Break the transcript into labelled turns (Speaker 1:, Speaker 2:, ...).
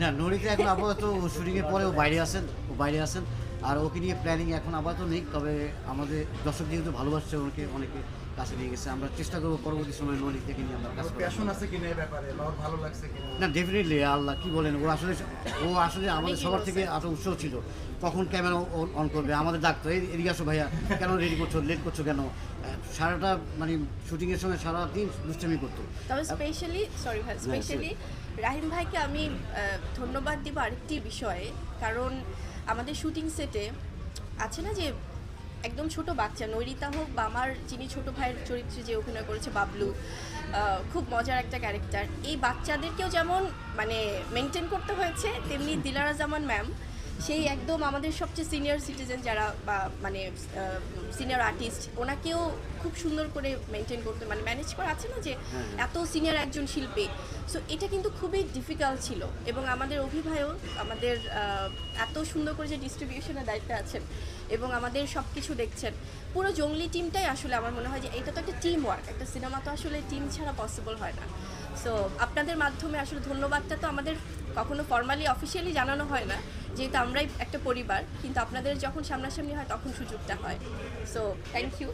Speaker 1: না, নরিতে এখন আপাতত শুটিংয়ের পরে ও বাইরে আছেন আর ওকে নিয়ে প্ল্যানিং এখন আপাতত নেই। তবে আমাদের দর্শক যেহেতু ভালোবাসছে ওকে, অনেকে কাছে নিয়ে গেছে, আমরা চেষ্টা করবো পরবর্তী সময় নরি থেকে নিয়ে আমরা কাজ করবো।
Speaker 2: প্যাশন আছে কিনা এই ব্যাপারে বা ওর ভালো লাগছে কিনা?
Speaker 1: না, ডেফিনেটলি। আল্লাহ কি বলেন, ও আসলে আমাদের সবার থেকে আরও উৎসাহ ছিল কখন ক্যামেরা অন করবে, আমাদের ডাকতো এদিকে আসো ভাইয়া, কেন রেডি করছো, লেট করছো কেন, সারাটা মানে শুটিংয়ের সময় সারাদিন দুষ্টামি করতো।
Speaker 3: তবে স্পেশালি রাহিম ভাইকে আমি ধন্যবাদ দিব আরেকটি বিষয়ে, কারণ আমাদের শুটিং সেটে আছে না যে একদম ছোট বাচ্চা, নৈরিতা হোক বা আমার যিনি ছোট ভাইয়ের চরিত্রে যে অভিনয় করেছে বাবলু, খুব মজার একটা ক্যারেক্টার, এই বাচ্চাদেরকেও যেমন মানে মেনটেন করতে হয়েছে, তেমনি দিলারা জামান ম্যাম সেই একদম আমাদের সবচেয়ে সিনিয়র সিটিজেন যারা বা মানে সিনিয়র আর্টিস্ট, ওনাকেও খুব সুন্দর করে মেনটেন করতে মানে ম্যানেজ করা আছে না যে এত সিনিয়র একজন শিল্পী। সো এটা কিন্তু খুবই ডিফিকাল্ট ছিল, এবং আমাদের অভিভাবক আমাদের এত সুন্দর করে যে ডিস্ট্রিবিউশনের দায়িত্বে আছেন এবং আমাদের সব কিছু দেখছেন, পুরো জঙ্গলি টিমটাই আসলে আমার মনে হয় যে এটা তো একটা টিম ওয়ার্ক, একটা সিনেমা তো আসলে টিম ছাড়া পসিবল হয় না। সো আপনাদের মাধ্যমে আসলে ধন্যবাদটা তো আমাদের কখনো ফর্মালি অফিসিয়ালি জানানো হয় না, যেহেতু আমরাই একটা পরিবার, কিন্তু আপনাদের যখন সামনাসামনি হয় তখন সুযোগটা হয়। So thank you.